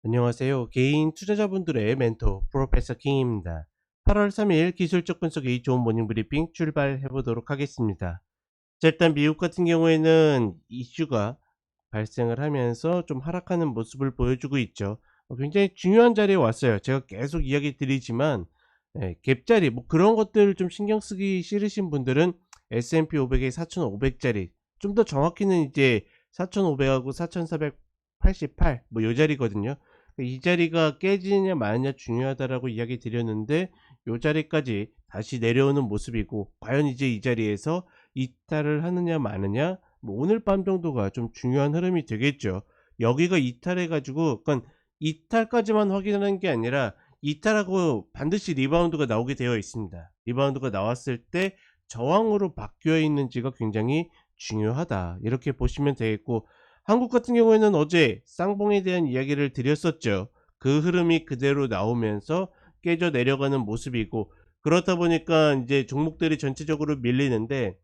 안녕하세요. 개인 투자자분들의 멘토 프로페서 킹입니다. 8월 3일 기술적 분석의 좋은 모닝 브리핑 출발해 보도록 하겠습니다. 자, 일단 미국 같은 경우에는 이슈가 발생을 하면서 좀 하락하는 모습을 보여주고 있죠. 굉장히 중요한 자리에 왔어요. 제가 계속 이야기 드리지만 갭자리 뭐 그런 것들을 좀 신경 쓰기 싫으신 분들은 S&P 500의 4,500자리, 좀 더 정확히는 이제 4,500하고 4,488 뭐 요 자리거든요. 이 자리가 깨지느냐 마느냐 중요하다라고 이야기 드렸는데, 요 자리까지 다시 내려오는 모습이고, 과연 이제 이 자리에서 이탈을 하느냐 마느냐, 뭐 오늘 밤 정도가 좀 중요한 흐름이 되겠죠. 여기가 이탈해 가지고, 그러니까 이탈까지만 확인하는 게 아니라 이탈하고 반드시 리바운드가 나오게 되어 있습니다. 리바운드가 나왔을 때 저항으로 바뀌어 있는지가 굉장히 중요하다, 이렇게 보시면 되겠고, 한국 같은 경우에는 어제 쌍봉에 대한 이야기를 드렸었죠. 그 흐름이 그대로 나오면서 깨져 내려가는 모습이고, 그렇다 보니까 이제 종목들이 전체적으로 밀리는데,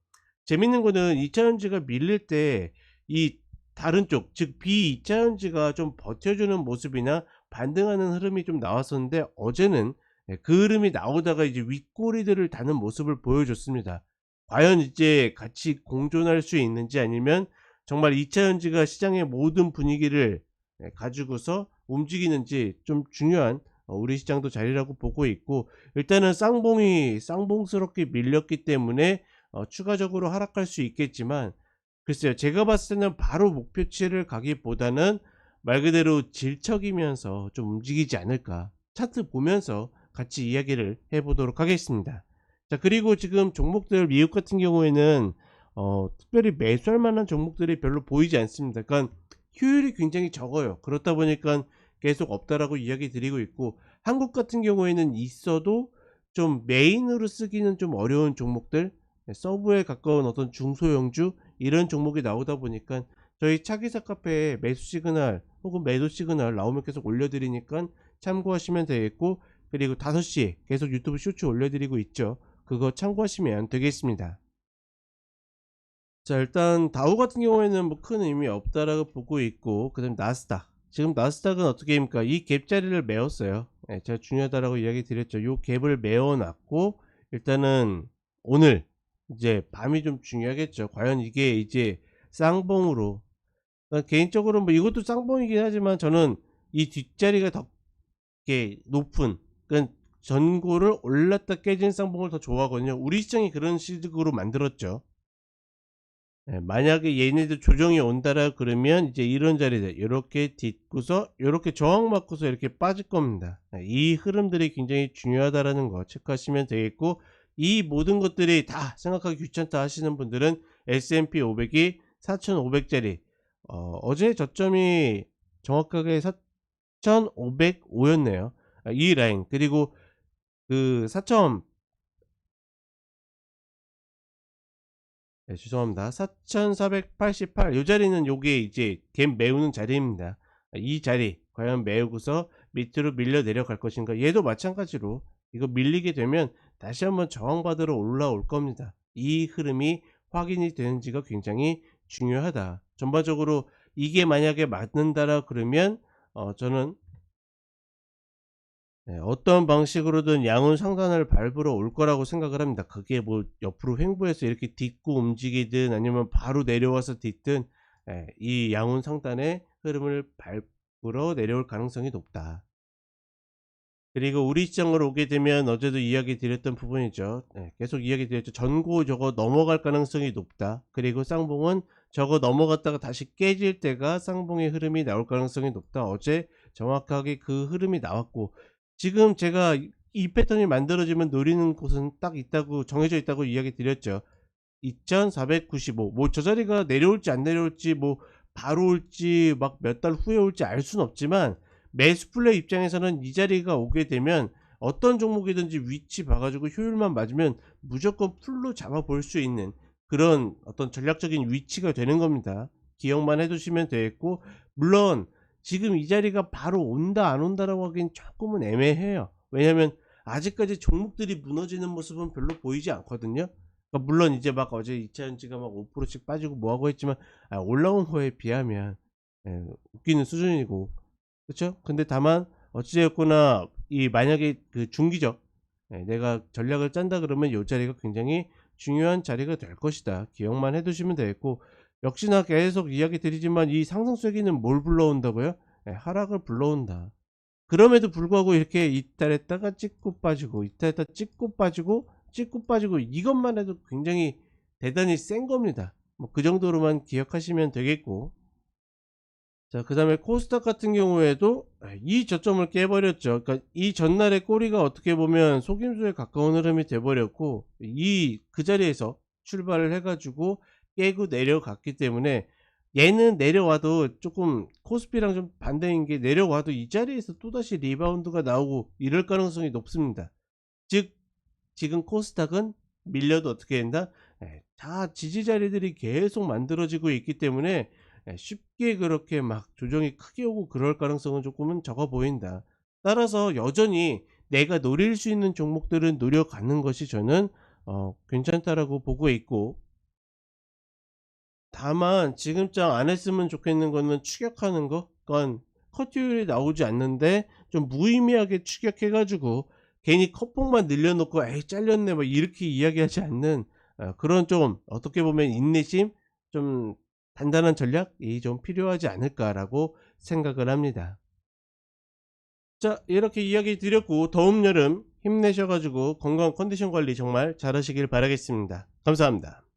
재밌는 거는 2차전지가 밀릴 때 이 다른 쪽, 즉 B2차전지가 좀 버텨주는 모습이나 반등하는 흐름이 좀 나왔었는데, 어제는 그 흐름이 나오다가 이제 윗꼬리들을 다는 모습을 보여줬습니다. 과연 이제 같이 공존할 수 있는지, 아니면 정말 2차전지가 시장의 모든 분위기를 가지고서 움직이는지 좀 중요한 우리 시장도 자리라고 보고 있고, 일단은 쌍봉이 쌍봉스럽게 밀렸기 때문에 추가적으로 하락할 수 있겠지만, 글쎄요, 제가 봤을 때는 바로 목표치를 가기보다는 말 그대로 질척이면서 좀 움직이지 않을까, 차트 보면서 같이 이야기를 해 보도록 하겠습니다. 자, 그리고 지금 종목들 미국 같은 경우에는 특별히 매수할 만한 종목들이 별로 보이지 않습니다. 그러니까 효율이 굉장히 적어요. 그렇다 보니까 계속 없다라고 이야기 드리고 있고, 한국 같은 경우에는 있어도 좀 메인으로 쓰기는 좀 어려운 종목들, 서브에 가까운 어떤 중소형주, 이런 종목이 나오다 보니까 저희 차기사 카페에 매수 시그널 혹은 매도 시그널 나오면 계속 올려드리니까 참고하시면 되겠고, 그리고 5시에 계속 유튜브 쇼츠 올려드리고 있죠. 그거 참고하시면 되겠습니다. 자, 일단 다우 같은 경우에는 뭐 큰 의미 없다라고 보고 있고, 그다음 나스닥, 지금 나스닥은 어떻게 됩니까? 이 갭 자리를 메웠어요. 제가 중요하다라고 이야기 드렸죠. 요 갭을 메워 놨고, 일단은 오늘 이제 밤이 좀 중요하겠죠. 과연 이게 이제 쌍봉으로, 개인적으로 뭐 이것도 쌍봉이긴 하지만 저는 이 뒷자리가 더 이렇게 높은, 그러니까 전고를 올랐다 깨진 쌍봉을 더 좋아하거든요. 우리 시장이 그런 식으로 만들었죠. 만약에 얘네들 조정이 온다라 그러면 이제 이런 자리들 요렇게 딛고서 요렇게 저항 맞고서 이렇게 빠질 겁니다. 이 흐름들이 굉장히 중요하다라는 거 체크하시면 되겠고, 이 모든 것들이 다 생각하기 귀찮다 하시는 분들은 S&P 500이 4,500짜리, 어제 저점이 정확하게 4,505였네요. 이 라인, 그리고 그 4천, 네, 죄송합니다. 4,488, 요 자리는 요게 이제 갭 메우는 자리입니다. 이 자리 과연 메우고서 밑으로 밀려 내려갈 것인가. 얘도 마찬가지로 이거 밀리게 되면 다시 한번 저항받으러 올라올 겁니다. 이 흐름이 확인이 되는지가 굉장히 중요하다. 전반적으로 이게 만약에 맞는다라 그러면 저는 어떤 방식으로든 양은 상단을 밟으러 올 거라고 생각을 합니다. 그게 뭐 옆으로 횡보해서 이렇게 딛고 움직이든 아니면 바로 내려와서 딛든, 이 양은 상단의 흐름을 밟으러 내려올 가능성이 높다. 그리고 우리 시장으로 오게 되면 어제도 이야기 드렸던 부분이죠. 계속 이야기 드렸죠. 전고 저거 넘어갈 가능성이 높다. 그리고 쌍봉은 저거 넘어갔다가 다시 깨질 때가 쌍봉의 흐름이 나올 가능성이 높다. 어제 정확하게 그 흐름이 나왔고, 지금 제가 이 패턴이 만들어지면 노리는 곳은 딱 있다고, 정해져 있다고 이야기 드렸죠. 2495, 뭐 저 자리가 내려올지 안 내려올지, 뭐 바로 올지 막 몇 달 후에 올지 알 수는 없지만, 매수 플레이 입장에서는 이 자리가 오게 되면 어떤 종목이든지 위치 봐 가지고 효율만 맞으면 무조건 풀로 잡아 볼 수 있는 그런 어떤 전략적인 위치가 되는 겁니다. 기억만 해 두시면 되겠고, 물론 지금 이 자리가 바로 온다 안 온다라고 하기엔 쪼끔은 애매해요. 왜냐면 아직까지 종목들이 무너지는 모습은 별로 보이지 않거든요. 물론 이제 막 어제 2차전지가 막 5%씩 빠지고 뭐 하고 했지만, 올라온 거에 비하면 웃기는 수준이고, 그쵸? 근데 다만 어찌 되었거나 이 만약에 그 중기적, 내가 전략을 짠다 그러면 요 자리가 굉장히 중요한 자리가 될 것이다. 기억만 해 두시면 되겠고, 역시나 계속 이야기 드리지만 이 상승 쐐기는 뭘 불러온다고요? 하락을 불러온다. 그럼에도 불구하고 이렇게 이탈했다가 찍고 빠지고, 이탈했다가 찍고 빠지고, 찍고 빠지고, 이것만 해도 굉장히 대단히 센 겁니다. 뭐 그 정도로만 기억하시면 되겠고. 자, 그다음에 코스닥 같은 경우에도 이 저점을 깨버렸죠. 그러니까 이 전날의 꼬리가 어떻게 보면 속임수에 가까운 흐름이 돼 버렸고, 이 그 자리에서 출발을 해 가지고 깨고 내려갔기 때문에, 얘는 내려와도 조금 코스피랑 좀 반대인 게, 내려와도 이 자리에서 또다시 리바운드가 나오고 이럴 가능성이 높습니다. 즉 지금 코스닥은 밀려도 어떻게 된다? 다 지지 자리들이 계속 만들어지고 있기 때문에 쉽게 그렇게 막 조정이 크게 오고 그럴 가능성은 조금은 적어 보인다. 따라서 여전히 내가 노릴 수 있는 종목들은 노려가는 것이 저는 괜찮다라고 보고 있고, 다만 지금장 안 했으면 좋겠는 거는 추격하는 거. 그러니까 컷율이 나오지 않는데 좀 무의미하게 추격해 가지고 괜히 컷폭만 늘려 놓고 '에이 잘렸네.' 뭐 이렇게 이야기하지 않는, 그런 좀 어떻게 보면 인내심, 좀 단단한 전략이 좀 필요하지 않을까라고 생각을 합니다. 자, 이렇게 이야기 드렸고, 더운 여름 힘내셔 가지고 건강 컨디션 관리 정말 잘하시길 바라겠습니다. 감사합니다.